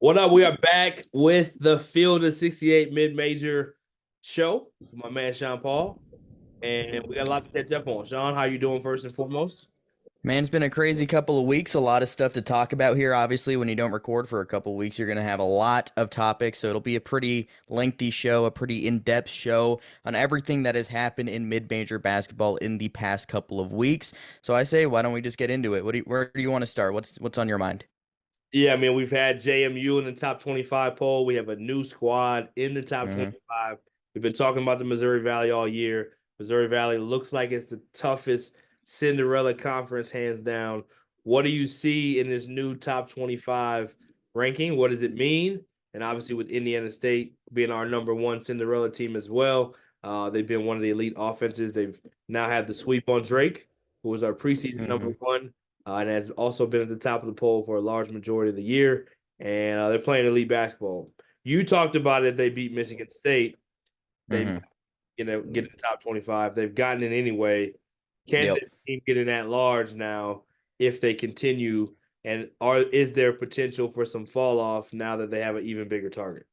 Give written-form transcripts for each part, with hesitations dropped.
What up? We are back with the Field of 68 Mid-Major show. My man Sean Paul, and we got a lot to catch up on. Sean, how you doing first and foremost? Man, it's been a crazy couple of weeks. A lot of stuff to talk about here. Obviously, when you don't record for a couple of weeks, you're going to have a lot of topics. So it'll be a pretty lengthy show, a pretty in-depth show on everything that has happened in mid-major basketball in the past couple of weeks. So I say, why don't we just get into it? Where do you want to start? What's on your mind? Yeah, I mean, we've had JMU in the top 25 poll. We have a new squad in the top hmm 25. We've been talking about the Missouri Valley all year. Missouri Valley looks like it's the toughest Cinderella conference, hands down. What do you see in this new top 25 ranking? What does it mean? And obviously, with Indiana State being our number one Cinderella team as well, they've been one of the elite offenses. They've now had the sweep on Drake, who was our preseason number hmm one and has also been at the top of the poll for a large majority of the year. And they're playing elite basketball. You talked about it. They beat Michigan State. They, hmm get in the top 25. They've gotten it anyway. Can Yep. the team get in at large now if they continue? And is there potential for some fall off now that they have an even bigger target?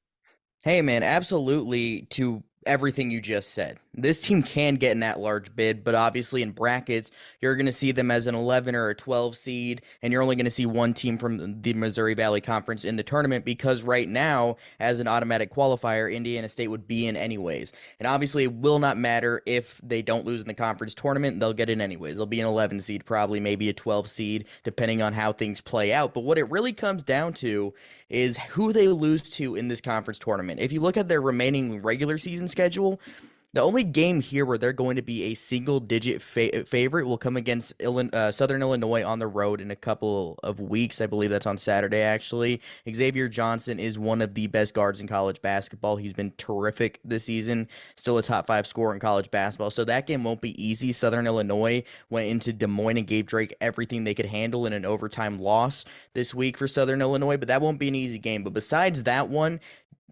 Hey man, absolutely to everything you just said. This team can get in that large bid, but obviously in brackets, you're going to see them as an 11 or a 12 seed, and you're only going to see one team from the Missouri Valley Conference in the tournament because right now, as an automatic qualifier, Indiana State would be in anyways. And obviously, it will not matter if they don't lose in the conference tournament, they'll get in anyways. They'll be an 11 seed, probably maybe a 12 seed, depending on how things play out. But what it really comes down to is who they lose to in this conference tournament. If you look at their remaining regular season schedule, the only game here where they're going to be a single-digit favorite will come against Southern Illinois on the road in a couple of weeks. I believe that's on Saturday, actually. Xavier Johnson is one of the best guards in college basketball. He's been terrific this season, still a top five scorer in college basketball. So that game won't be easy. Southern Illinois went into Des Moines and gave Drake everything they could handle in an overtime loss this week for Southern Illinois, but that won't be an easy game. But besides that one,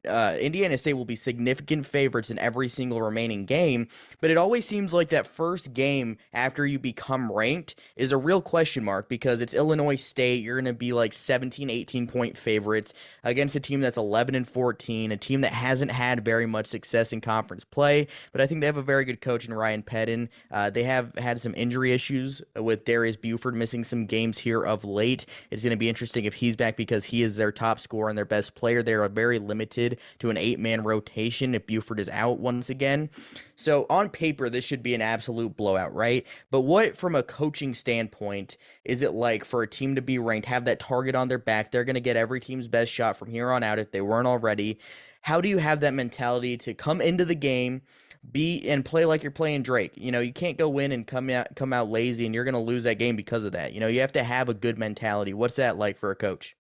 Indiana State will be significant favorites in every single remaining game, but it always seems like that first game after you become ranked is a real question mark because it's Illinois State. You're going to be like 17, 18-point favorites against a team that's 11 and 14, a team that hasn't had very much success in conference play, but I think they have a very good coach in Ryan Pedden. They have had some injury issues with Darius Buford missing some games here of late. It's going to be interesting if he's back because he is their top scorer and their best player. They are very limited to an eight-man rotation if Buford is out once again. So on paper, this should be an absolute blowout, right? But what, from a coaching standpoint, is it like for a team to be ranked, have that target on their back? They're going to get every team's best shot from here on out if they weren't already. How do you have that mentality to come into the game, be and play like you're playing Drake? You can't go in and come out lazy, and you're going to lose that game because of that. You have to have a good mentality. What's that like for a coach?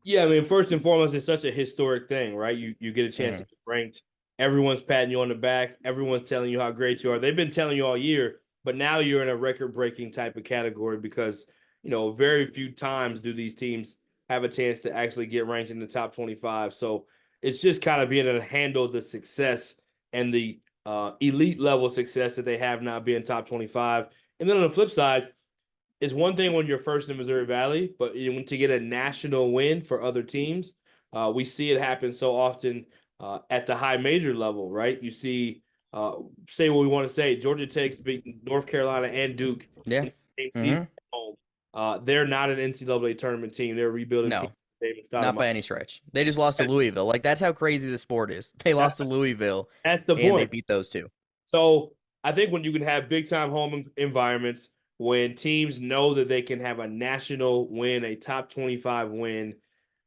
Yeah, I mean, first and foremost, it's such a historic thing, right? You get a chance to hmm get ranked. Everyone's patting you on the back. Everyone's telling you how great you are. They've been telling you all year, but now you're in a record-breaking type of category because, very few times do these teams have a chance to actually get ranked in the top 25. So it's just kind of being able to handle the success and the elite level success that they have now being top 25. And then on the flip side, it's one thing when you're first in Missouri Valley, but to get a national win for other teams, we see it happen so often at the high major level, right? You see, say what we want to say, Georgia Tech's beating North Carolina and Duke Yeah. in the same season hmm at home. They're not an NCAA tournament team. They're a rebuilding team. No. David Not Stoudemire. by any stretch. They just lost to Louisville. Like that's how crazy the sport is. They lost to Louisville That's the and they point. beat those two. So I think when you can have big time home environments, when teams know that they can have a national win, a top 25 win,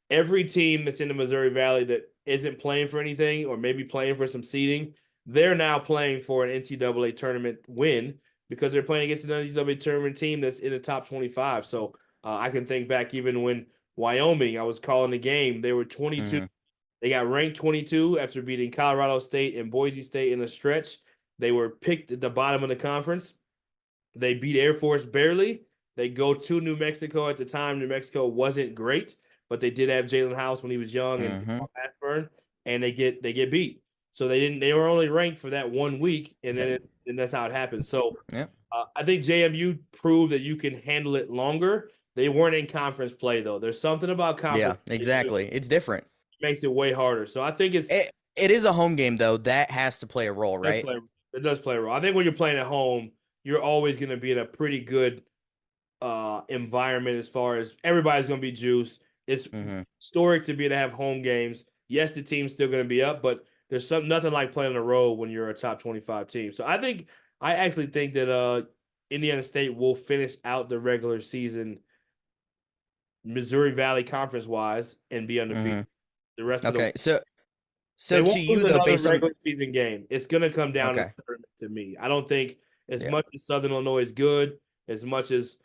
every team that's in the Missouri Valley that isn't playing for anything or maybe playing for some seeding, they're now playing for an NCAA tournament win because they're playing against an NCAA tournament team that's in the top 25. So I can think back even when Wyoming, I was calling the game, they were 22. hmm They got ranked 22 after beating Colorado State and Boise State in a stretch. They were picked at the bottom of the conference. They beat Air Force barely. They go to New Mexico at the time. New Mexico wasn't great, but they did have Jalen House when he was young and hmm Ashburn, and they get beat. So they didn't. They were only ranked for that 1 week, and Yep. and that's how it happened. So Yep. I think JMU proved that you can handle it longer. They weren't in conference play though. There's something about Yeah, conference play that exactly. It's different. makes it way harder. So I think It is a home game though. That has to play a role, does right? play it does play a role. I think when you're playing at home, you're always going to be in a pretty good environment as far as everybody's going to be juiced. It's Mm-hmm. historic to be able to have home games. Yes, the team's still going to be up, but there's nothing like playing on the road when you're a top 25 team. So I actually think that Indiana State will finish out the regular season Missouri Valley Conference wise and be undefeated. Mm-hmm. The rest of the Okay. So they so won't to lose you though, another based on regular season game. It's going to come down to okay. the tournament to me. I don't think as Yeah. much as Southern Illinois is good, as much as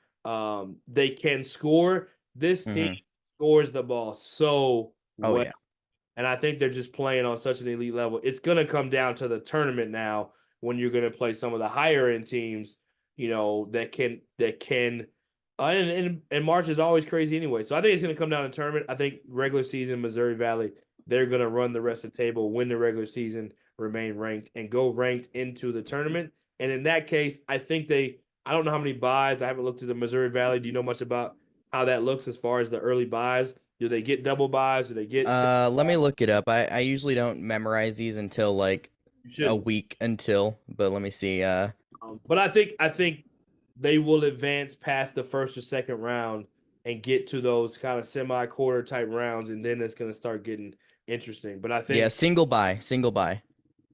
they can score, this team Mm-hmm. scores the ball so Oh well. yeah. And I think they're just playing on such an elite level. It's going to come down to the tournament now when you're going to play some of the higher end teams, and March is always crazy anyway. So I think it's going to come down to tournament. I think regular season Missouri Valley, they're going to run the rest of the table, win the regular season, remain ranked, and go ranked into the tournament. And in that case, I don't know how many buys. I haven't looked at the Missouri Valley. Do you know much about how that looks as far as the early buys? Do they get double buys? Do they get Let me look it up. I usually don't memorize these until like You a shouldn't. week until, but let me see. But I think they will advance past the first or second round and get to those kind of semi-quarter type rounds, and then it's going to start getting interesting. But I Yeah, think single buy.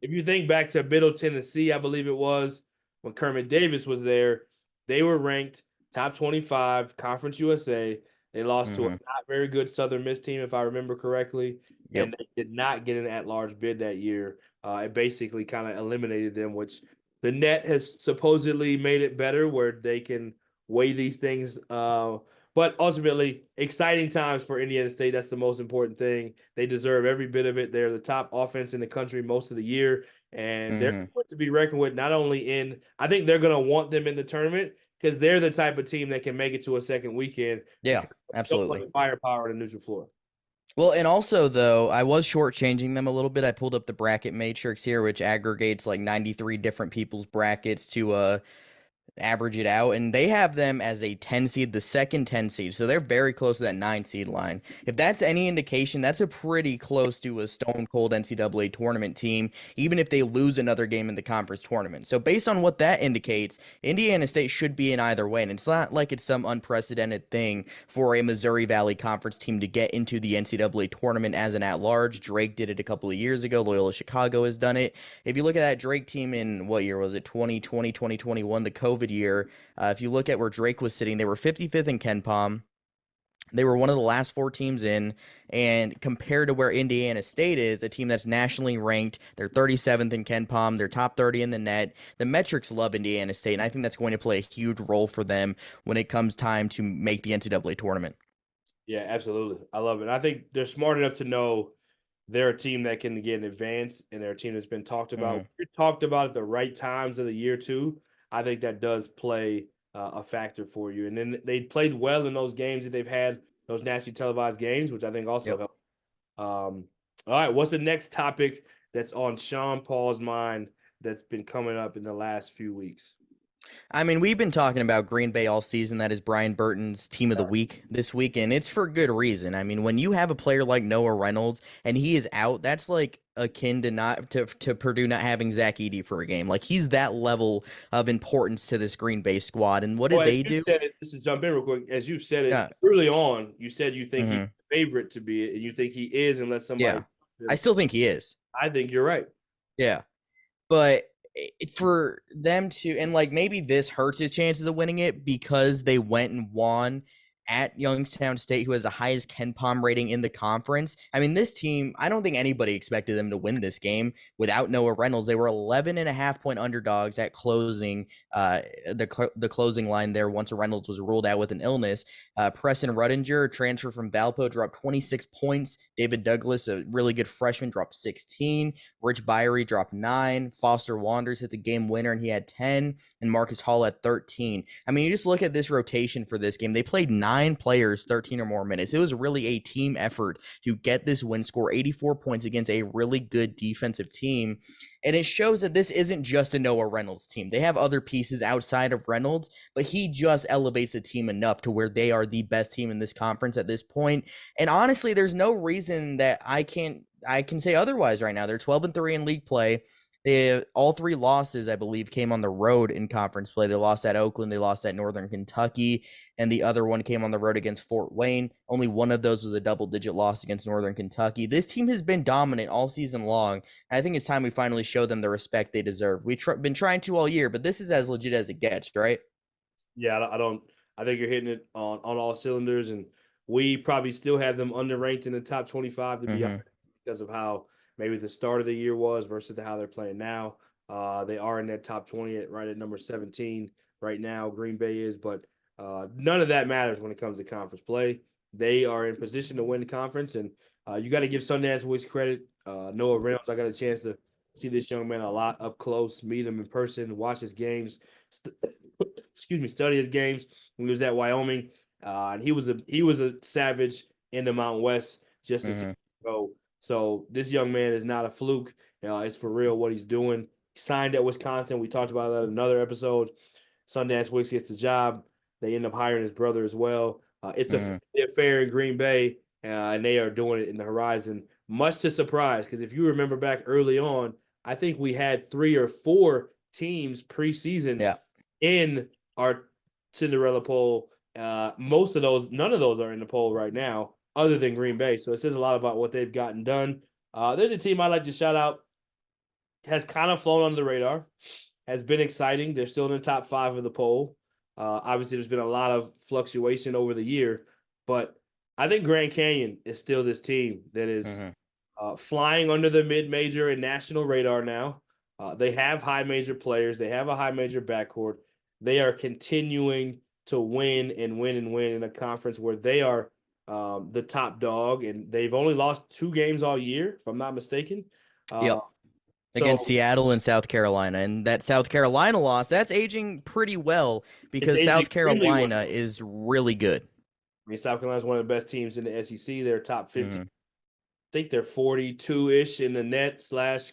if you think back to Middle Tennessee, I believe it was when Kermit Davis was there, they were ranked top 25 Conference USA. They lost to a Mm-hmm. not very good Southern Miss team, if I remember correctly, Yep. and they did not get an at-large bid that year. It basically kind of eliminated them, which the net has supposedly made it better where they can weigh these things. But ultimately, exciting times for Indiana State. That's the most important thing. They deserve every bit of it. They're the top offense in the country most of the year, and they're Mm-hmm. going to be reckoned with not only in, I think they're going to want them in the tournament because they're the type of team that can make it to a second weekend Yeah, because of so much absolutely. firepower on the neutral floor. Well, and also though, I was shortchanging them a little bit. I pulled up the bracket matrix here, which aggregates like 93 different people's brackets to average it out, and they have them as a 10 seed, the second 10 seed. So they're very close to that 9 seed line. If that's any indication, that's a pretty close to a stone cold NCAA tournament team, even if they lose another game in the conference tournament. So based on what that indicates, Indiana State should be in either way. And it's not like it's some unprecedented thing for a Missouri Valley Conference team to get into the NCAA tournament as an at-large. Drake did it a couple of years ago. Loyola Chicago has done it. If you look at that Drake team in what year was it? 2020, 2021, the COVID year. If you look at where Drake was sitting, they were 55th in KenPom. They were one of the last four teams in, and compared to where Indiana State is, a team that's nationally ranked, they're 37th in KenPom, they're top 30 in the net. The metrics love Indiana State, and I think that's going to play a huge role for them when it comes time to make the NCAA tournament. Yeah, absolutely. I love it. I think they're smart enough to know they're a team that can get an advance, and they're a team that's been talked about. Mm-hmm. We're talked about at the right times of the year too. I think that does play a factor for you. And then they played well in those games that they've had, those nationally televised games, which I think also Yep. helped. All right, what's the next topic that's on Sean Paul's mind that's been coming up in the last few weeks? I mean, we've been talking about Green Bay all season. That is Brian Burton's team of the week this week, and it's for good reason. I mean, when you have a player like Noah Reynolds and he is out, that's like akin to not to Purdue not having Zach Edey for a game. Like he's that level of importance to this Green Bay squad. And what Well, did as they you do? said it, just to jump in real quick, as you said it Yeah. early on, you said you think he's Hmm. the favorite to be it, and you think he is unless somebody. Yeah. I still think he is. I think you're right. Yeah. But for them to, and like maybe this hurts his chances of winning it because they went and won at Youngstown State, who has the highest KenPom rating in the conference. I mean, this team, I don't think anybody expected them to win this game without Noah Reynolds. They were 11.5-point underdogs at closing, the closing line there once Reynolds was ruled out with an illness. Preston Rudinger, transfer from Valpo, dropped 26 points. David Douglas, a really good freshman, dropped 16. Rich Byrie dropped 9. Foster Wanders hit the game winner, and he had 10. And Marcus Hall had 13. I mean, you just look at this rotation for this game. They played 9 9 players 13 or more minutes. It was really a team effort to get this win, score 84 points against a really good defensive team. And it shows that this isn't just a Noah Reynolds team. They have other pieces outside of Reynolds, but he just elevates the team enough to where they are the best team in this conference at this point. And honestly, there's no reason that I can say otherwise right now. They're 12-3 in league play. All 3 losses, I believe, came on the road in conference play. They lost at Oakland, they lost at Northern Kentucky, and the other one came on the road against Fort Wayne. Only one of those was a double-digit loss against Northern Kentucky. This team has been dominant all season long. I think it's time we finally show them the respect they deserve. We've been trying to all year, but this is as legit as it gets, right? Yeah, I don't. I think you're hitting it on all cylinders, and we probably still have them underranked in the top 25 to be honest, because of how maybe the start of the year was versus how they're playing now. They are in that top 20 right at number 17 right now. Green Bay is, but none of that matters when it comes to conference play. They are in position to win the conference, and you got to give Sundance Wicks credit. Noah Reynolds, I got a chance to see this young man a lot up close, meet him in person, watch his games. Excuse me, study his games when he was at Wyoming. And he was a savage in the Mountain West just a season ago. So this young man is not a fluke. It's for real what he's doing. He signed at Wisconsin. We talked about that in another episode. Sundance Wicks gets the job. They end up hiring his brother as well. It's a affair in Green Bay, and they are doing it in the horizon. Much to surprise, because if you remember back early on, I think we had 3 or 4 teams preseason in our Cinderella poll. Most of those, none of those are in the poll right now, other than Green Bay. So it says a lot about what they've gotten done. There's a team I'd like to shout out. Has kind of flown under the radar, has been exciting. They're still in the top 5 of the poll. Obviously, there's been a lot of fluctuation over the year, but I think Grand Canyon is still this team that is flying under the mid-major and national radar now. They have high major players. They have a high major backcourt. They are continuing to win and win and win in a conference where they are the top dog, and they've only lost 2 games all year, if I'm not mistaken. Against Seattle and South Carolina. And that South Carolina loss, that's aging pretty well because South Carolina is really good. I mean, South Carolina is one of the best teams in the SEC. They're top 50. I think they're 42-ish in the net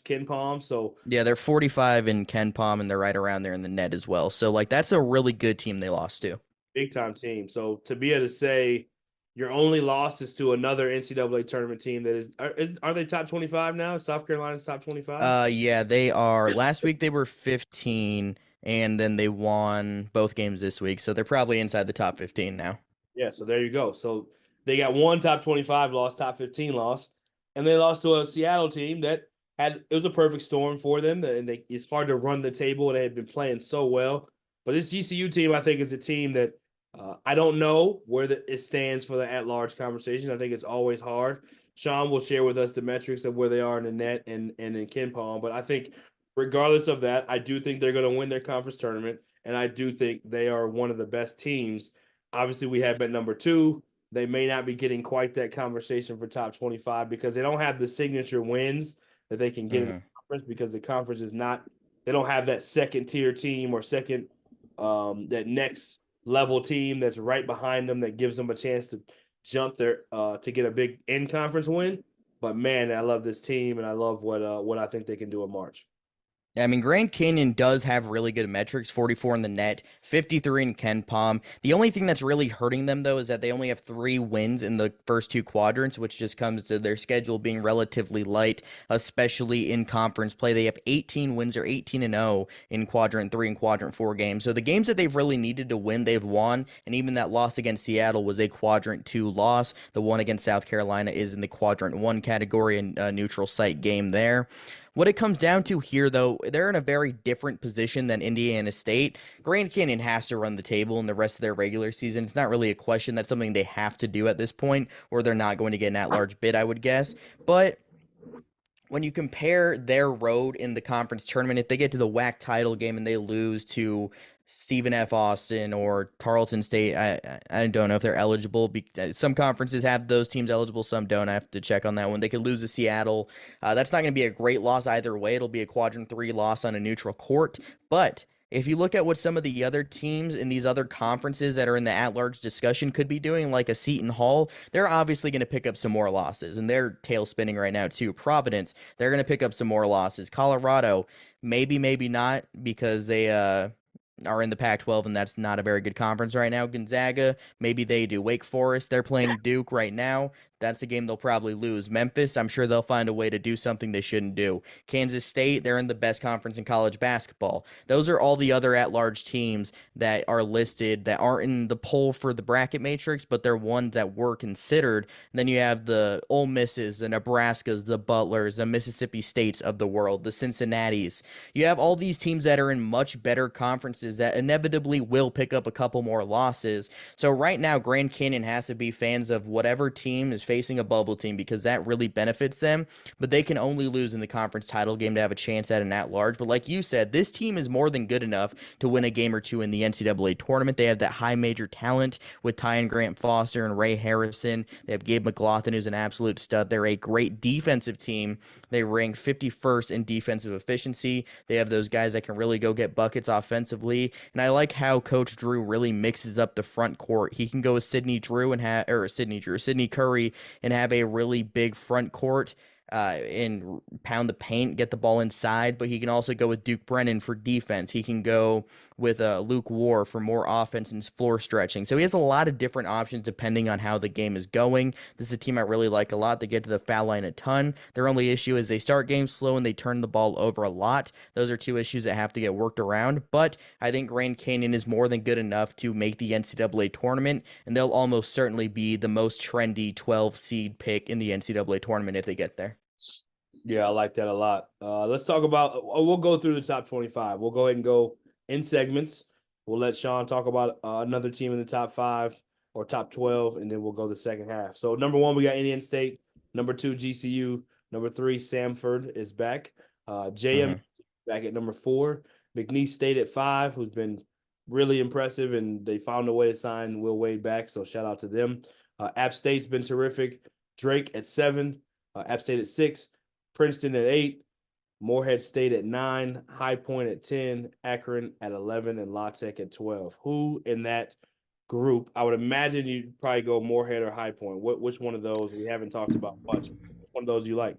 / Ken Palm. So yeah, they're 45 in Ken Palm, and they're right around there in the net as well. So like that's a really good team they lost to. Big time team. So to be able to say your only loss is to another NCAA tournament team that are they top 25 now? South Carolina's top 25? Yeah, they are. Last week they were 15, and then they won both games this week, so they're probably inside the top 15 now. Yeah, so there you go. So they got one top 25 loss, top 15 loss, and they lost to a Seattle team that it was a perfect storm for them, and it's hard to run the table. They had been playing so well, but this GCU team, I think, is a team that I don't know where it stands for the at-large conversation. I think it's always hard. Sean will share with us the metrics of where they are in the net and in Ken Palm, but I think regardless of that, I do think they're going to win their conference tournament, and I do think they are one of the best teams. Obviously, we have at number 2. They may not be getting quite that conversation for top 25 because they don't have the signature wins that they can get in the conference, because the conference is not – they don't have that second-tier team or second that next level team that's right behind them that gives them a chance to jump there to get a big in-conference win. But, man, I love this team, and I love what I think they can do in March. I mean, Grand Canyon does have really good metrics, 44 in the net, 53 in Ken Palm. The only thing that's really hurting them, though, is that they only have 3 wins in the first 2 quadrants, which just comes to their schedule being relatively light, especially in conference play. They have 18 wins or 18-0 in quadrant 3 and quadrant 4 games. So the games that they've really needed to win, they've won, and even that loss against Seattle was a quadrant 2 loss. The one against South Carolina is in the quadrant 1 category, and a neutral site game there. What it comes down to here, though, they're in a very different position than Indiana State. Grand Canyon has to run the table in the rest of their regular season. It's not really a question. That's something they have to do at this point, or they're not going to get an at-large bid, I would guess. But when you compare their road in the conference tournament, if they get to the WAC title game and they lose to Stephen F. Austin or Tarleton State, I don't know if they're eligible. Some conferences have those teams eligible, some don't. I have to check on that one. They could lose to Seattle. That's not going to be a great loss either way. It'll be a quadrant 3 loss on a neutral court, but If you look at what some of the other teams in these other conferences that are in the at-large discussion could be doing, like a Seton Hall, they're obviously going to pick up some more losses, and they're tail spinning right now too. Providence, they're going to pick up some more losses. Colorado, maybe, maybe not, because they are in the Pac-12, and that's not a very good conference right now. Gonzaga, maybe they do. Wake Forest, they're playing Duke right now. That's a game they'll probably lose. Memphis, I'm sure they'll find a way to do something they shouldn't do. Kansas State, they're in the best conference in college basketball. Those are all the other at-large teams that are listed that aren't in the poll for the bracket matrix, but they're ones that were considered. And then you have the Ole Misses, the Nebraskas, the Butlers, the Mississippi States of the world, the Cincinnatis. You have all these teams that are in much better conferences that inevitably will pick up a couple more losses. So right now, Grand Canyon has to be fans of whatever team is facing a bubble team because that really benefits them. But they can only lose in the conference title game to have a chance at an at-large. But like you said, this team is more than good enough to win a game or two in the NCAA tournament. They have that high major talent with Tyan Grant Foster and Ray Harrison. They have Gabe McLaughlin, who's an absolute stud. They're a great defensive team. They rank 51st in defensive efficiency. They have those guys that can really go get buckets offensively. And I like how Coach Drew really mixes up the front court. He can go with Sidney Curry and have a really big front court and pound the paint, get the ball inside, but he can also go with Duke Brennan for defense. He can go with Luke War for more offense and floor stretching. So he has a lot of different options depending on how the game is going. This is a team I really like a lot. They get to the foul line a ton. Their only issue is they start games slow and they turn the ball over a lot. Those are two issues that have to get worked around, but I think Grand Canyon is more than good enough to make the NCAA tournament, and they'll almost certainly be the most trendy 12 seed pick in the NCAA tournament if they get there. Yeah, I like that a lot. Let's talk about. We'll go through the top 25. We'll go ahead and go in segments. We'll let Sean talk about another team in the top 5 or top 12, and then we'll go the second half. So number 1, we got Indiana State. Number 2, GCU. Number 3, Samford is back. JM back at number 4. McNeese State at 5, who's been really impressive, and they found a way to sign Will Wade back. So shout out to them. App State's been terrific. Drake at 7. App State at 6. Princeton at 8, Morehead State at 9, High Point at 10, Akron at 11, and La Tech at 12. Who in that group? I would imagine you'd probably go Morehead or High Point. Which one of those we haven't talked about much? Which one of those you like?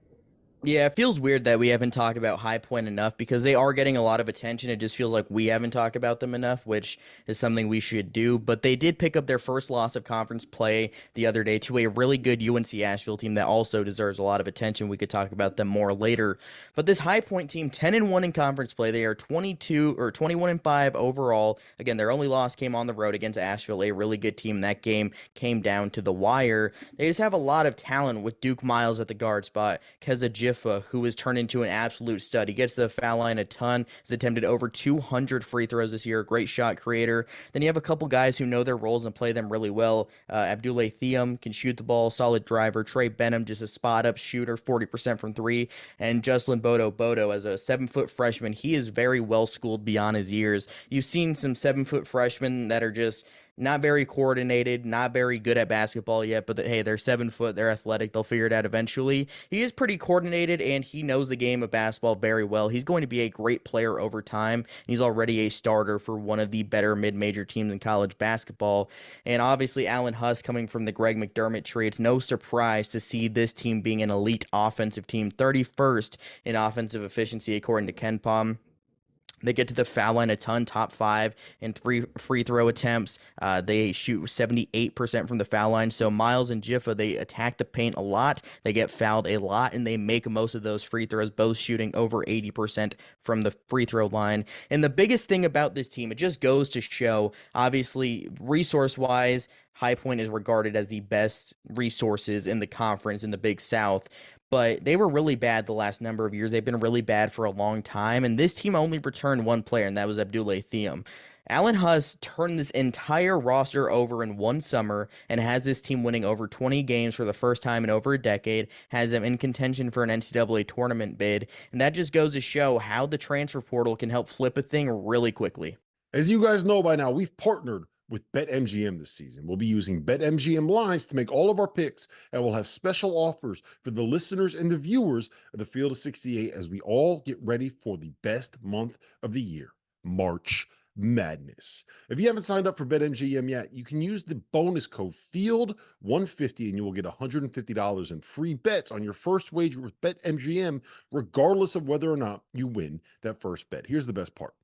Yeah, it feels weird that we haven't talked about High Point enough because they are getting a lot of attention. It just feels like we haven't talked about them enough, which is something we should do. But they did pick up their first loss of conference play the other day to a really good UNC Asheville team that also deserves a lot of attention. We could talk about them more later. But this High Point team, 10-1 in conference play. They are 21-5 overall. Again, their only loss came on the road against Asheville, a really good team. That game came down to the wire. They just have a lot of talent with Duke Miles at the guard spot, Keza who has turned into an absolute stud. He gets to the foul line a ton. He's attempted over 200 free throws this year. Great shot creator. Then you have a couple guys who know their roles and play them really well. Abdullah Thiam can shoot the ball, solid driver. Trey Benham, just a spot-up shooter, 40% from 3. And Jocelyn Bodo as a 7-foot freshman. He is very well-schooled beyond his years. You've seen some 7-foot freshmen that are just not very coordinated, not very good at basketball yet, but hey, they're 7 foot, they're athletic, they'll figure it out eventually. He is pretty coordinated, and he knows the game of basketball very well. He's going to be a great player over time. He's already a starter for one of the better mid-major teams in college basketball. And obviously, Allen Huss coming from the Greg McDermott tree, it's no surprise to see this team being an elite offensive team, 31st in offensive efficiency according to KenPom. They get to the foul line a ton, top 5 in 3 free throw attempts. They shoot 78% from the foul line. So Miles and Jiffa, they attack the paint a lot. They get fouled a lot, and they make most of those free throws, both shooting over 80% from the free throw line. And the biggest thing about this team, it just goes to show, obviously, resource-wise, High Point is regarded as the best resources in the conference in the Big South. But they were really bad the last number of years. They've been really bad for a long time, and this team only returned one player, and that was Abdullah Thiam. Allen Huss turned this entire roster over in one summer and has this team winning over 20 games for the first time in over a decade, has them in contention for an NCAA tournament bid, and that just goes to show how the transfer portal can help flip a thing really quickly. As you guys know by now, we've partnered with BetMGM this season. We'll be using BetMGM lines to make all of our picks, and we'll have special offers for the listeners and the viewers of the Field of 68 as we all get ready for the best month of the year, March Madness. If you haven't signed up for BetMGM yet, you can use the bonus code FIELD150 and you will get $150 in free bets on your first wager with BetMGM, regardless of whether or not you win that first bet. Here's the best part.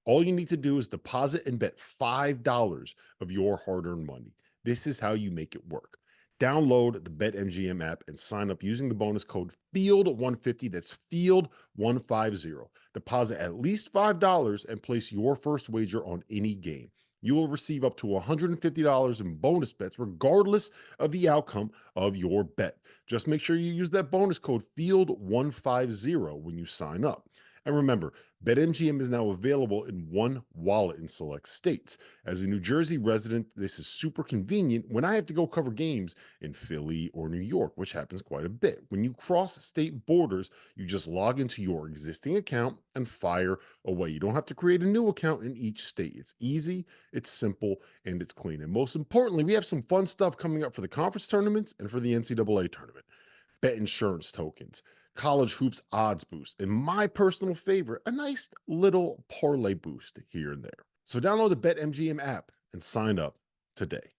All you need to do is deposit and bet $5 of your hard-earned money. This is how you make it work. Download the BetMGM app and sign up using the bonus code FIELD150. That's FIELD150. Deposit at least $5 and place your first wager on any game. You will receive up to $150 in bonus bets, regardless of the outcome of your bet. Just make sure you use that bonus code FIELD150 when you sign up. And remember, BetMGM is now available in one wallet in select states. As a New Jersey resident, this is super convenient when I have to go cover games in Philly or New York, which happens quite a bit. When you cross state borders, you just log into your existing account and fire away. You don't have to create a new account in each state. It's easy, it's simple, and it's clean. And most importantly, we have some fun stuff coming up for the conference tournaments and for the NCAA tournament. Bet insurance tokens, college hoops odds boost, and my personal favorite, a nice little parlay boost here and there. So download the BetMGM app and sign up today.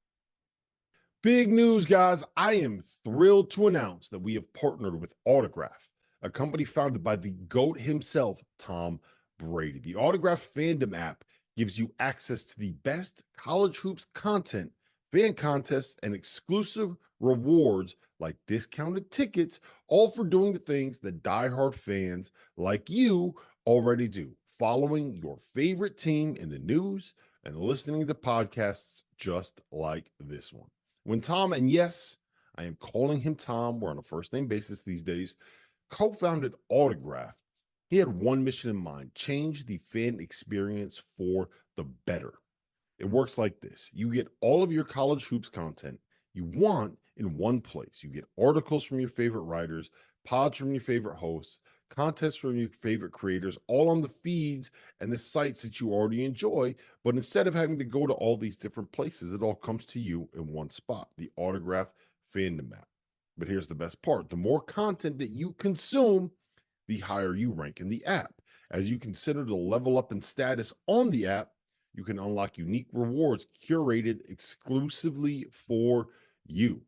Big news, guys. I am thrilled to announce that we have partnered with Autograph, a company founded by the GOAT himself, Tom Brady. The Autograph fandom app gives you access to the best college hoops content, fan contests, and exclusive rewards like discounted tickets, all for doing the things that diehard fans like you already do, following your favorite team in the news and listening to podcasts just like this one. When Tom, and yes, I am calling him Tom, we're on a first name basis these days, co-founded Autograph, he had one mission in mind: change the fan experience for the better. It works like this. You get all of your college hoops content you want in one place. You get articles from your favorite writers, pods from your favorite hosts, contests from your favorite creators, all on the feeds and the sites that you already enjoy. But instead of having to go to all these different places, it all comes to you in one spot, the Autograph fandom app. But here's the best part. The more content that you consume, the higher you rank in the app. As you consider to level up in status on the app, you can unlock unique rewards curated exclusively for you.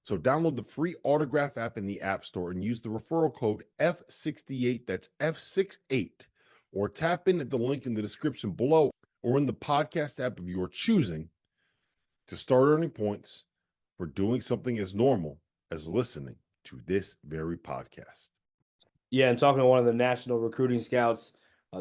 So download the free Autograph app in the App Store and use the referral code F68, that's F68, or tap in at the link in the description below or in the podcast app of your choosing to start earning points for doing something as normal as listening to this very podcast. Yeah, and talking to one of the national recruiting scouts,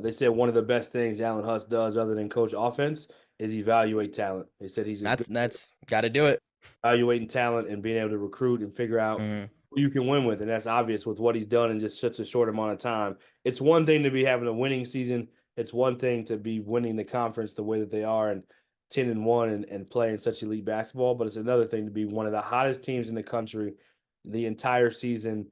they said one of the best things Alan Huss does, other than coach offense, is evaluate talent. They said he's That's got to do it. Evaluating talent and being able to recruit and figure out who you can win with, and that's obvious with what he's done in just such a short amount of time. It's one thing to be having a winning season. It's one thing to be winning the conference the way that they are and 10-1 and playing such elite basketball, but it's another thing to be one of the hottest teams in the country the entire season.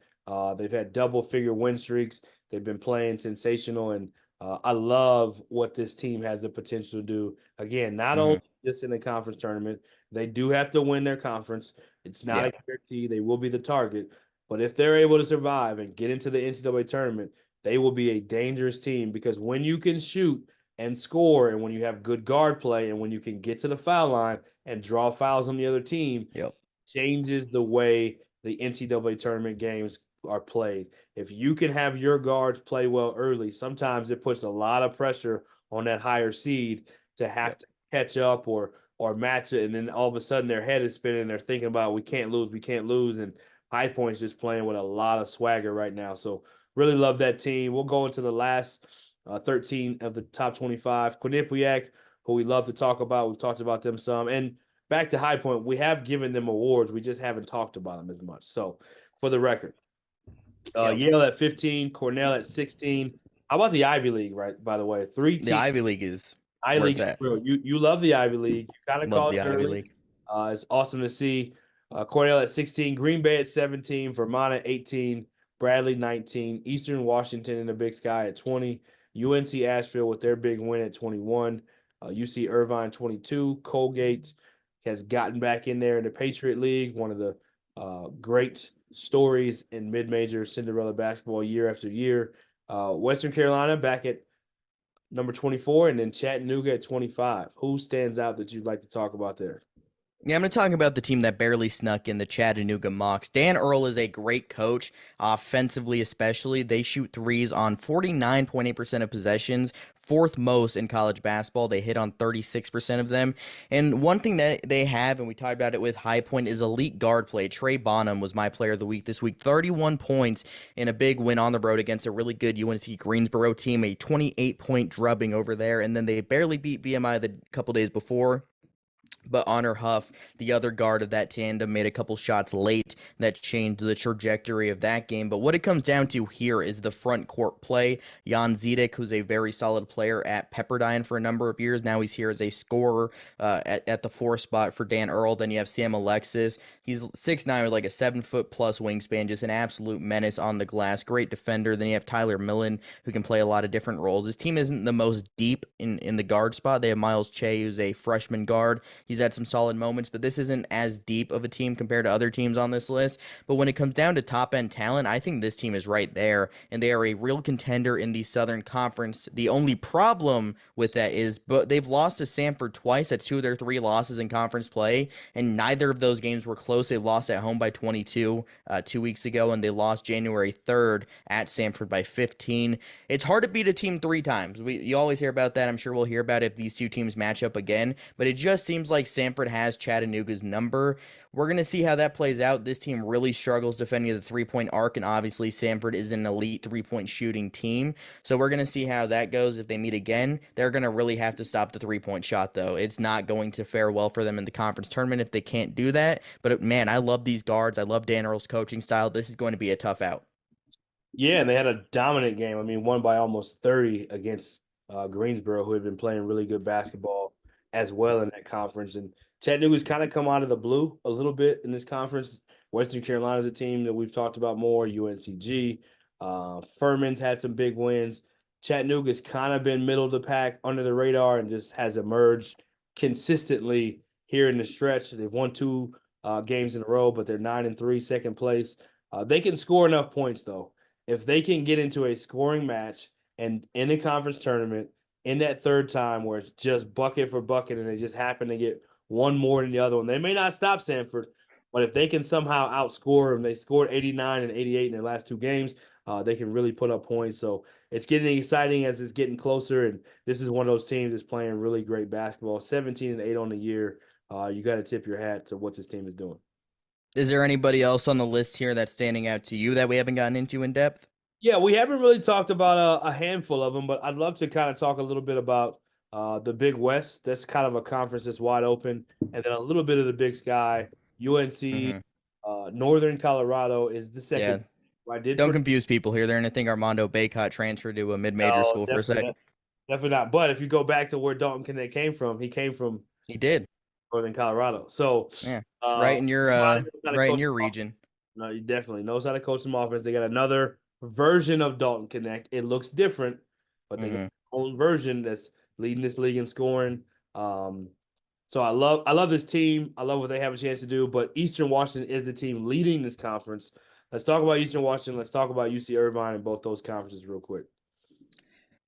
They've had double-figure win streaks. They've been playing sensational, and I love what this team has the potential to do. Again, not only just in the conference tournament, they do have to win their conference. It's not a guarantee. They will be the target. But if they're able to survive and get into the NCAA tournament, they will be a dangerous team, because when you can shoot and score, and when you have good guard play, and when you can get to the foul line and draw fouls on the other team, changes the way the NCAA tournament games are played. If you can have your guards play well early, sometimes it puts a lot of pressure on that higher seed to have to catch up or match it, and then all of a sudden their head is spinning. They're thinking about we can't lose, and High Point's just playing with a lot of swagger right now. So really love that team. We'll go into the last 13 of the top 25. Quinnipiac, who we love to talk about. We've talked about them some. And back to High Point, we have given them awards. We just haven't talked about them as much. So for the record, Yale at 15, Cornell at 16. How about the Ivy League, right? By the way, 3 teams. The Ivy League is Ivy where League it's at. You love the Ivy League. You kind of called the it Ivy early. League. It's awesome to see. Cornell at 16, Green Bay at 17, Vermont at 18, Bradley 19, Eastern Washington in the Big Sky at 20, UNC Asheville with their big win at 21, UC Irvine 22. Colgate has gotten back in there in the Patriot League, one of the great stories in mid-major Cinderella basketball year after year. Western Carolina back at number 24, and then Chattanooga at 25. Who stands out that you'd like to talk about there? Yeah, I'm going to talk about the team that barely snuck in, the Chattanooga Mocs. Dan Earl is a great coach, offensively especially. They shoot threes on 49.8% of possessions, fourth most in college basketball. They hit on 36% of them. And one thing that they have, and we talked about it with High Point, is elite guard play. Trey Bonham was my player of the week this week. 31 points in a big win on the road against a really good UNC Greensboro team, a 28-point drubbing over there. And then they barely beat VMI the couple days before. But Honor Huff, the other guard of that tandem, made a couple shots late that changed the trajectory of that game. But what it comes down to here is the front court play. Jan Zedek, who's a very solid player at Pepperdine for a number of years. Now he's here as a scorer at the 4 spot for Dan Earl. Then you have Sam Alexis. He's 6'9" with like a 7-foot plus wingspan, just an absolute menace on the glass. Great defender. Then you have Tyler Millen, who can play a lot of different roles. This team isn't the most deep in the guard spot. They have Miles Che, who's a freshman guard. He's had some solid moments, but this isn't as deep of a team compared to other teams on this list. But when it comes down to top-end talent, I think this team is right there, and they are a real contender in the Southern Conference. The only problem with that is but they've lost to Samford twice. That's 2 of their 3 losses in conference play, and neither of those games were close. They lost at home by 22 2 weeks ago, and they lost January 3rd at Samford by 15. It's hard to beat a team 3 times. You always hear about that. I'm sure we'll hear about it if these two teams match up again, but it just seems like Samford has Chattanooga's number. We're going to see how that plays out. This team really struggles defending the three-point arc, and obviously Samford is an elite three-point shooting team. So we're going to see how that goes if they meet again. They're going to really have to stop the three-point shot, though. It's not going to fare well for them in the conference tournament if they can't do that. But, man, I love these guards. I love Dan Earl's coaching style. This is going to be a tough out. Yeah, and they had a dominant game. I mean, won by almost 30 against Greensboro, who had been playing really good basketball as well in that conference. And Chattanooga's kind of come out of the blue a little bit in this conference. Western Carolina's a team that we've talked about more, UNCG. Furman's had some big wins. Chattanooga's kind of been middle of the pack, under the radar, and just has emerged consistently here in the stretch. They've won 2 games in a row, but they're 9-3, second place. They can score enough points, though. If they can get into a scoring match and in a conference tournament in that third time where it's just bucket for bucket and they just happen to get one more than the other one, they may not stop Samford, but if they can somehow outscore them, they scored 89 and 88 in their last 2 games, they can really put up points. So it's getting exciting as it's getting closer, and this is one of those teams that's playing really great basketball. 17-8 on the year. You got to tip your hat to what this team is doing. Is there anybody else on the list here that's standing out to you that we haven't gotten into in depth? Yeah, we haven't really talked about a handful of them, but I'd love to kind of talk a little bit about the Big West. That's kind of a conference that's wide open, and then a little bit of the Big Sky. UNC, Northern Colorado is the second. Yeah. Don't confuse people here. They're going to think Armando Bacot transferred to a mid-major school for a second. Definitely not. But if you go back to where Dalton Knecht came from, He did. Northern Colorado. So yeah, right in your region. No, he definitely knows how to coach some offense. They got another version of Dalton Knecht. It looks different, but they got their own version that's leading this league in scoring. So I love this team. I love what they have a chance to do. But Eastern Washington is the team leading this conference. Let's talk about Eastern Washington. Let's talk about UC Irvine and both those conferences real quick.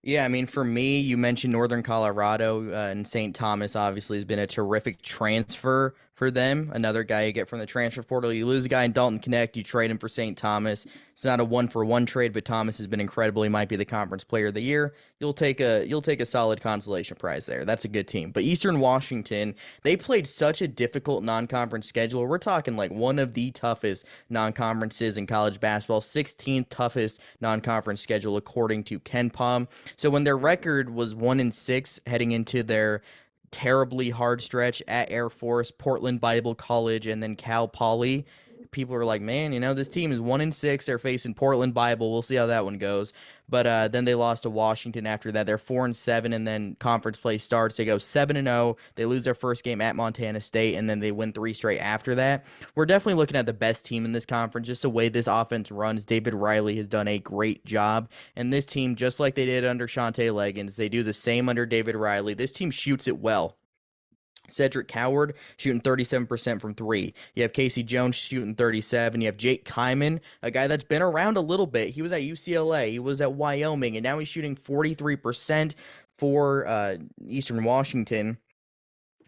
Yeah, I mean, for me, you mentioned Northern Colorado and St. Thomas obviously has been a terrific transfer for them. Another guy you get from the transfer portal. You lose a guy in Dalton Knecht, you trade him for St. Thomas. It's not a 1-for-1 trade, but Thomas has been incredible. He might be the conference player of the year. You'll take a solid consolation prize there. That's a good team. But Eastern Washington, they played such a difficult non-conference schedule. We're talking like one of the toughest non-conferences in college basketball, 16th toughest non-conference schedule according to KenPom. So when their record was 1-6 heading into their terribly hard stretch at Air Force, Portland Bible College, and then Cal Poly, people are like, man, this team is 1-6. They're facing Portland Bible. We'll see how that one goes. But then they lost to Washington after that. They're 4-7, and then conference play starts. They go 7-0. They lose their first game at Montana State, and then they win 3 straight after that. We're definitely looking at the best team in this conference. Just the way this offense runs, David Riley has done a great job. And this team, just like they did under Shante Leggins, they do the same under David Riley. This team shoots it well. Cedric Coward shooting 37% from 3. You have Casey Jones shooting 37. You have Jake Kyman, a guy that's been around a little bit. He was at UCLA. He was at Wyoming, and now he's shooting 43%. for Eastern Washington.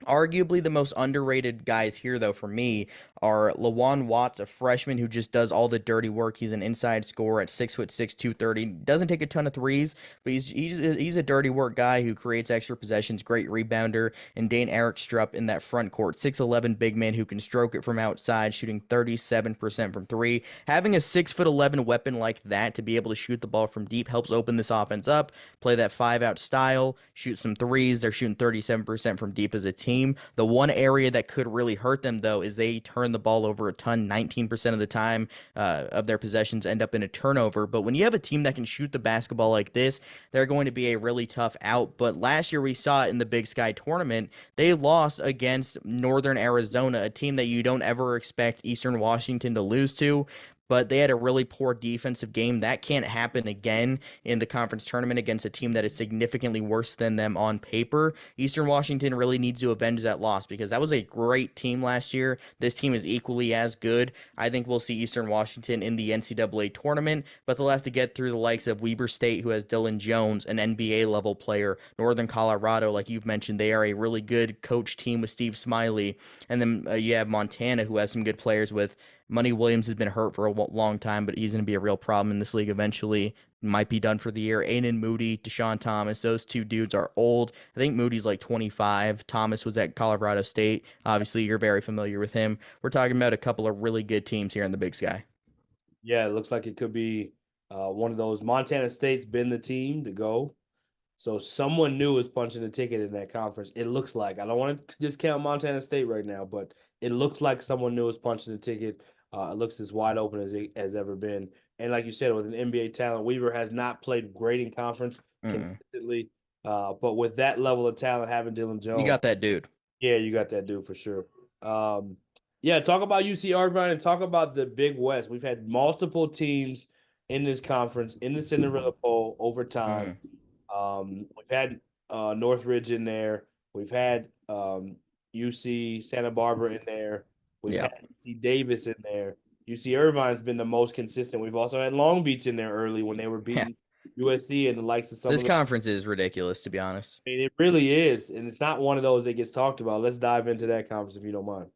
Arguably the most underrated guys here, though, for me, are Lawan Watts, a freshman who just does all the dirty work. He's an inside scorer at 6'6", 230. Doesn't take a ton of threes, but he's a dirty work guy who creates extra possessions, great rebounder. And Dane Erickstrup in that front court, 6'11" big man who can stroke it from outside, shooting 37% from three. Having a 6'11" weapon like that to be able to shoot the ball from deep helps open this offense up. Play that 5-out style, shoot some threes. They're shooting 37% from deep as a team. The one area that could really hurt them, though, is they turn the ball over a ton. 19% of the time of their possessions end up in a turnover. But when you have a team that can shoot the basketball like this, they're going to be a really tough out. But last year we saw it in the Big Sky tournament. They lost against Northern Arizona, a team that you don't ever expect Eastern Washington to lose to. But they had a really poor defensive game. That can't happen again in the conference tournament against a team that is significantly worse than them on paper. Eastern Washington really needs to avenge that loss because that was a great team last year. This team is equally as good. I think we'll see Eastern Washington in the NCAA tournament, but they'll have to get through the likes of Weber State, who has Dylan Jones, an NBA-level player. Northern Colorado, like you've mentioned, they are a really good coach team with Steve Smiley. And then you have Montana, who has some good players with Money Williams. Has been hurt for a long time, but he's going to be a real problem in this league eventually. Might be done for the year. Aiden Moody, Deshaun Thomas, those two dudes are old. I think Moody's like 25. Thomas was at Colorado State. Obviously, you're very familiar with him. We're talking about a couple of really good teams here in the Big Sky. Yeah, it looks like it could be one of those. Montana State's been the team to go. So someone new is punching the ticket in that conference. It looks like. I don't want to discount Montana State right now, but it looks like someone new is punching the ticket. It looks as wide open as it has ever been. And like you said, with an NBA talent, Weaver has not played great in conference consistently. But with that level of talent, having Dylan Jones, you got that dude. Yeah, you got that dude for sure. Yeah, talk about UC Irvine and talk about the Big West. We've had multiple teams in this conference in the Cinderella Bowl over time. We've had Northridge in there. We've had UC Santa Barbara in there. We've had UC Davis in there. UC Irvine's been the most consistent. We've also had Long Beach in there early when they were beating USC and the likes of some. This conference is ridiculous, to be honest. I mean, it really is, and it's not one of those that gets talked about. Let's dive into that conference if you don't mind.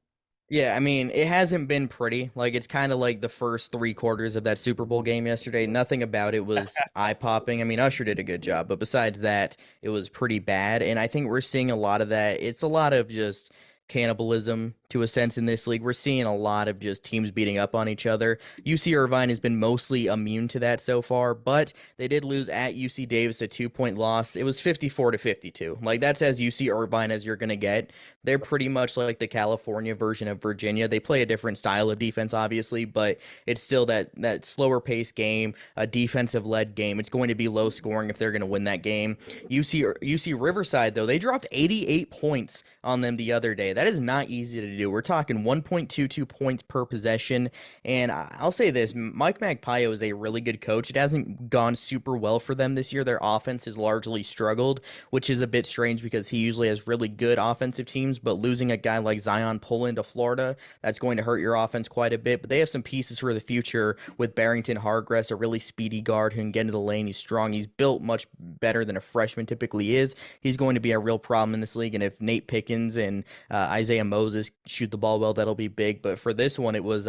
Yeah, I mean, it hasn't been pretty. Like, it's kind of like the first 3 quarters of that Super Bowl game yesterday. Nothing about it was eye-popping. I mean, Usher did a good job, but besides that, it was pretty bad. And I think we're seeing a lot of that. It's a lot of just cannibalism to a sense in this league. We're seeing a lot of just teams beating up on each other. UC Irvine has been mostly immune to that so far, but they did lose at UC Davis, a 2-point loss. It was 54-52. Like, that's as UC Irvine as you're going to get. They're pretty much like the California version of Virginia. They play a different style of defense, obviously, but it's still that slower pace game, a defensive-led game. It's going to be low scoring if they're going to win that game. UC Riverside, though, they dropped 88 points on them the other day. That is not easy to do. We're talking 1.22 points per possession, and I'll say this, Mike Magpayo is a really good coach. It hasn't gone super well for them this year. Their offense has largely struggled, which is a bit strange because he usually has really good offensive teams, but losing a guy like Zion Pullen to Florida, that's going to hurt your offense quite a bit, but they have some pieces for the future with Barrington Hargress, a really speedy guard who can get into the lane. He's strong. He's built much better than a freshman typically is. He's going to be a real problem in this league, and if Nate Pickens and Isaiah Moses shoot the ball well, that'll be big. But for this one, it was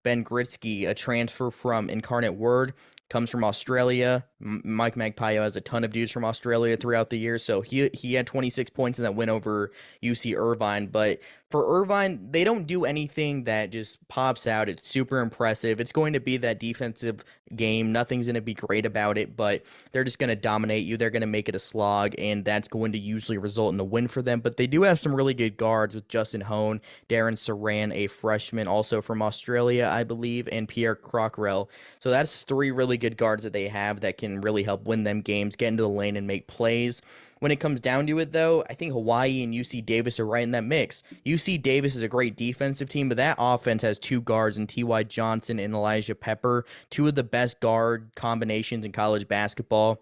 Ben Gritsky, a transfer from Incarnate Word, comes from Australia. Mike Magpayo has a ton of dudes from Australia throughout the year, so he had 26 points in that win over UC Irvine. But for Irvine, they don't do anything that just pops out. It's super impressive. It's going to be that defensive game. Nothing's going to be great about it, but they're just going to dominate you. They're going to make it a slog, and that's going to usually result in the win for them. But they do have some really good guards with Justin Hone, Darren Saran, a freshman also from Australia, I believe, and Pierre Crockrell. So that's 3 really good guards that they have that can really help win them games, get into the lane, and make plays. When it comes down to it, though, I think Hawaii and UC Davis are right in that mix. UC Davis is a great defensive team, but that offense has 2 guards in T.Y. Johnson and Elijah Pepper, 2 of the best guard combinations in college basketball.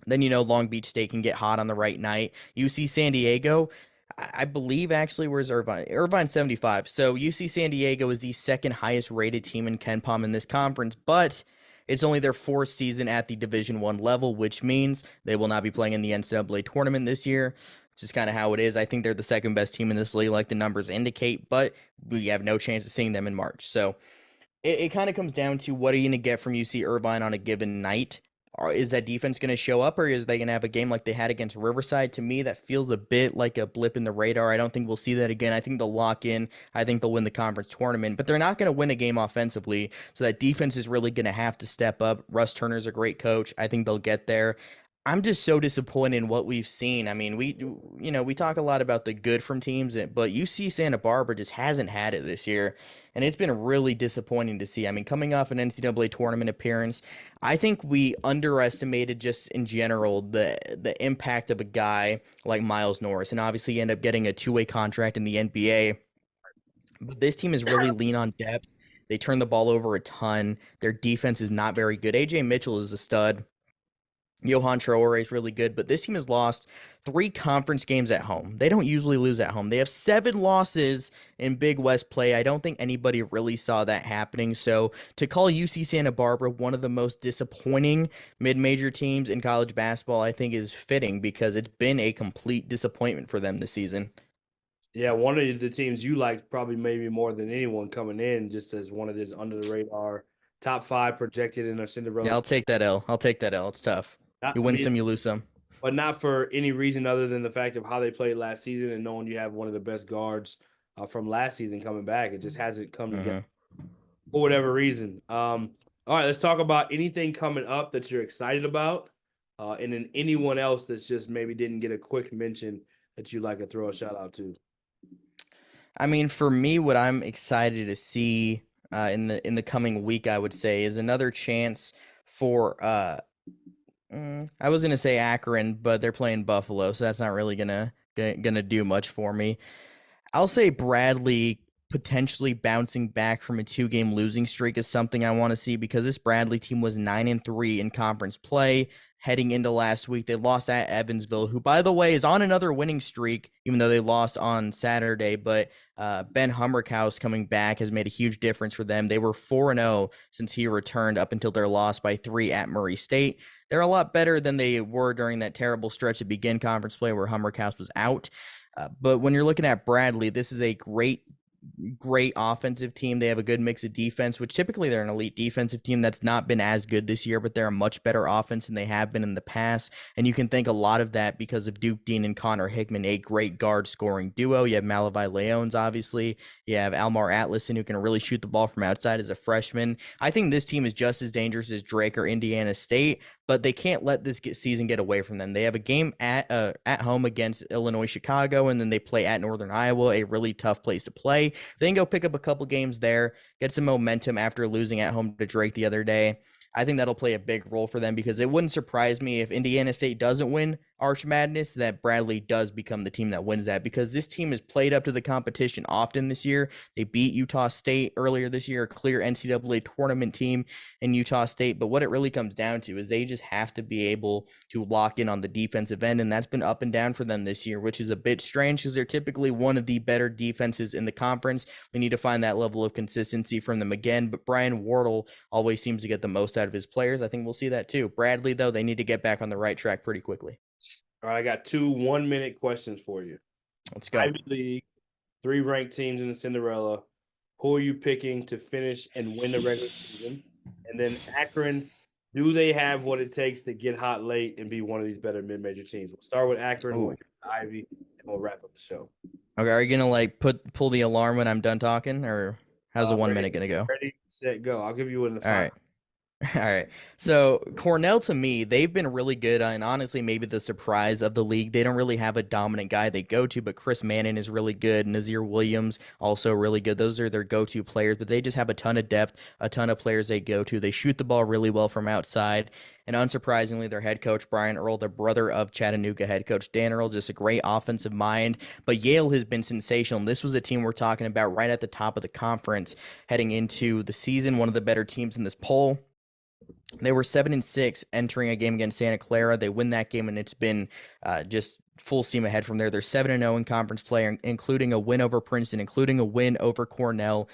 Then, Long Beach State can get hot on the right night. UC San Diego, I believe, actually, where's Irvine? Irvine's 75. So UC San Diego is the second highest rated team in KenPom in this conference, but It's only their 4th season at the Division I level, which means they will not be playing in the NCAA tournament this year. It's just kind of how it is. I think they're the second best team in this league, like the numbers indicate, but we have no chance of seeing them in March. So it kind of comes down to what are you going to get from UC Irvine on a given night? Or is that defense going to show up, or is they going to have a game like they had against Riverside? To me, that feels a bit like a blip in the radar. I don't think we'll see that again. I think they'll lock in. I think they'll win the conference tournament, but they're not going to win a game offensively. So that defense is really going to have to step up. Russ Turner's a great coach. I think they'll get there. I'm just so disappointed in what we've seen. I mean, we talk a lot about the good from teams, but UC Santa Barbara just hasn't had it this year, and it's been really disappointing to see. I mean, coming off an NCAA tournament appearance, I think we underestimated just in general the impact of a guy like Miles Norris, and obviously he ended up getting a 2-way contract in the NBA. But this team is really lean on depth. They turn the ball over a ton. Their defense is not very good. AJ Mitchell is a stud. Johan Traore is really good, but this team has lost 3 conference games at home. They don't usually lose at home. They have 7 losses in Big West play. I don't think anybody really saw that happening. So to call UC Santa Barbara one of the most disappointing mid-major teams in college basketball, I think is fitting because it's been a complete disappointment for them this season. Yeah, one of the teams you like probably maybe more than anyone coming in, just as one of these under the radar top 5 projected in a Cinderella. Yeah, I'll take that L. I'll take that L. It's tough. You win some, you lose some. But not for any reason other than the fact of how they played last season and knowing you have one of the best guards from last season coming back. It just hasn't come together for whatever reason. All right, let's talk about anything coming up that you're excited about, and then anyone else that's just maybe didn't get a quick mention that you'd like to throw a shout out to. I mean, for me, what I'm excited to see in the coming week, I would say, is another chance for I was gonna say Akron, but they're playing Buffalo, so that's not really gonna do much for me. I'll say Bradley potentially bouncing back from a 2-game losing streak is something I want to see because this Bradley team was 9-3 in conference play heading into last week. They lost at Evansville, who, by the way, is on another winning streak, even though they lost on Saturday. But Ben Hummerkaus coming back has made a huge difference for them. They were 4-0 since he returned up until their loss by 3 at Murray State. They're a lot better than they were during that terrible stretch to begin conference play where Hummerkaus was out. But when you're looking at Bradley, this is a great offensive team. They have a good mix of defense, which typically they're an elite defensive team that's not been as good this year, but they're a much better offense than they have been in the past. And you can thank a lot of that because of Duke Dean and Connor Hickman, a great guard scoring duo. You have Malavi Leones, obviously. You have Almar Atlison, who can really shoot the ball from outside as a freshman. I think this team is just as dangerous as Drake or Indiana State, but they can't let this season get away from them. They have a game at home against Illinois Chicago, and then they play at Northern Iowa, a really tough place to play. They can go pick up a couple games there, get some momentum after losing at home to Drake the other day. I think that'll play a big role for them because it wouldn't surprise me if Indiana State doesn't win Arch Madness, that Bradley does become the team that wins that because this team has played up to the competition often this year. They beat Utah State earlier this year, a clear NCAA tournament team in Utah State. But what it really comes down to is they just have to be able to lock in on the defensive end, and that's been up and down for them this year, which is a bit strange because they're typically one of the better defenses in the conference. We need to find that level of consistency from them again, but Brian Wardle always seems to get the most out of his players. I think we'll see that too. Bradley, though, they need to get back on the right track pretty quickly. All right, I got 2 1-minute questions for you. Let's go. Ivy League, 3 ranked teams in the Cinderella. Who are you picking to finish and win the regular season? And then Akron, do they have what it takes to get hot late and be one of these better mid-major teams? We'll start with Akron, we'll get to Ivy, and we'll wrap up the show. Okay, are you gonna pull the alarm when I'm done talking, or how's the 1 minute gonna go? Ready, set, go. I'll give you one in the 5. All right. All right. So Cornell, to me, they've been really good, and honestly, maybe the surprise of the league. They don't really have a dominant guy they go to, but Chris Mannon is really good. Nazir Williams, also really good. Those are their go-to players, but they just have a ton of depth, a ton of players they go to. They shoot the ball really well from outside, and unsurprisingly, their head coach, Brian Earl, the brother of Chattanooga head coach Dan Earl, just a great offensive mind. But Yale has been sensational. This was a team we're talking about right at the top of the conference heading into the season, one of the better teams in this poll. They were 7-6 entering a game against Santa Clara. They win that game, and it's been just full steam ahead from there. They're 7-0 in conference play, including a win over Princeton, including a win over Cornell.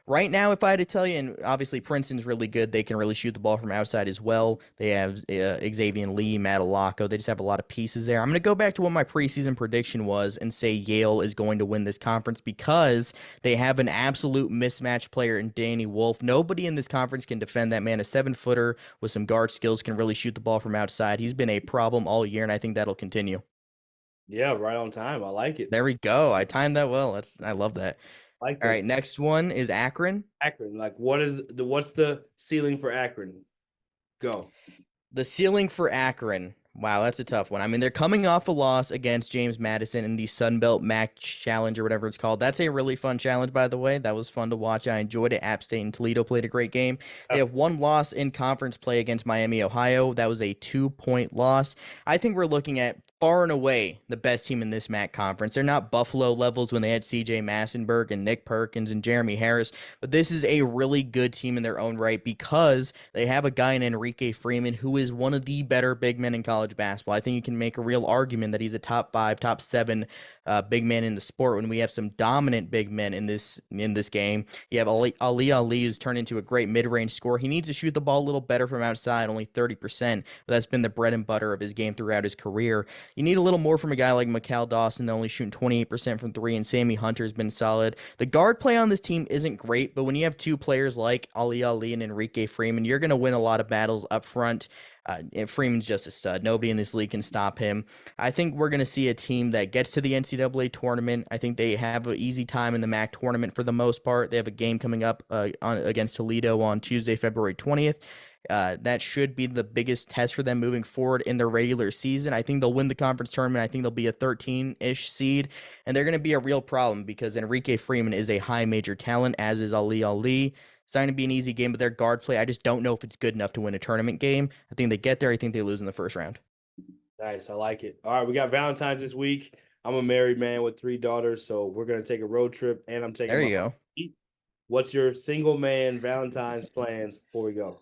Right now, if I had to tell you, and obviously Princeton's really good, they can really shoot the ball from outside as well. They have Xavier Lee, Matalako. They just have a lot of pieces there. I'm going to go back to what my preseason prediction was and say Yale is going to win this conference because they have an absolute mismatch player in Danny Wolf. Nobody in this conference can defend that man. A 7-footer with some guard skills can really shoot the ball from outside. He's been a problem all year, and I think that'll continue. Yeah, right on time. I like it. There we go. I timed that well. I love that. Like All it. right, next one is Akron. Akron. Like, what's the ceiling for Akron? Go. The ceiling for Akron. Wow, that's a tough one. I mean, they're coming off a loss against James Madison in the Sun Belt MAC Challenge or whatever it's called. That's a really fun challenge, by the way. That was fun to watch. I enjoyed it. App State and Toledo played a great game. They have one loss in conference play against Miami, Ohio. That was a 2-point loss. I think we're looking at far and away the best team in this MAC conference. They're not Buffalo levels when they had CJ Massenberg and Nick Perkins and Jeremy Harris, but this is a really good team in their own right because they have a guy in Enrique Freeman who is one of the better big men in college basketball. I think you can make a real argument that he's a top 5, top 7 big man in the sport when we have some dominant big men in this game. You have Ali who's turned into a great mid-range scorer. He needs to shoot the ball a little better from outside, only 30%, but that's been the bread and butter of his game throughout his career. You need a little more from a guy like Mikal Dawson, they're only shooting 28% from 3, and Sammy Hunter's been solid. The guard play on this team isn't great, but when you have two players like Ali and Enrique Freeman, you're going to win a lot of battles up front. Freeman's just a stud. Nobody in this league can stop him. I think we're going to see a team that gets to the NCAA tournament. I think they have an easy time in the MAC tournament for the most part. They have a game coming up against Toledo on Tuesday, February 20th. That should be the biggest test for them moving forward in their regular season. I think they'll win the conference tournament. I think they'll be a 13-ish seed, and they're going to be a real problem because Enrique Freeman is a high major talent, as is Ali. It's not going to be an easy game, but their guard play, I just don't know if it's good enough to win a tournament game. I think they get there. I think they lose in the first round. Nice. I like it. All right, we got Valentine's this week. I'm a married man with 3 daughters, so we're going to take a road trip, and I'm taking There you go. What's your single man Valentine's plans before we go?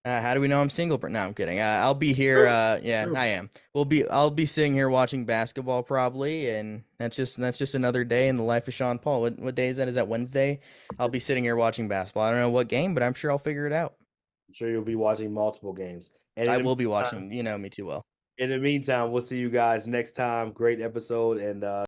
How do we know I'm single? No, I'm kidding. I'll be here. Yeah, I am. I'll be sitting here watching basketball probably, and that's just another day in the life of Sean Paul. What day is that? Is that Wednesday? I'll be sitting here watching basketball. I don't know what game, but I'm sure I'll figure it out. I'm sure you'll be watching multiple games. And I will be watching. You know me too well. In the meantime, we'll see you guys next time. Great episode, and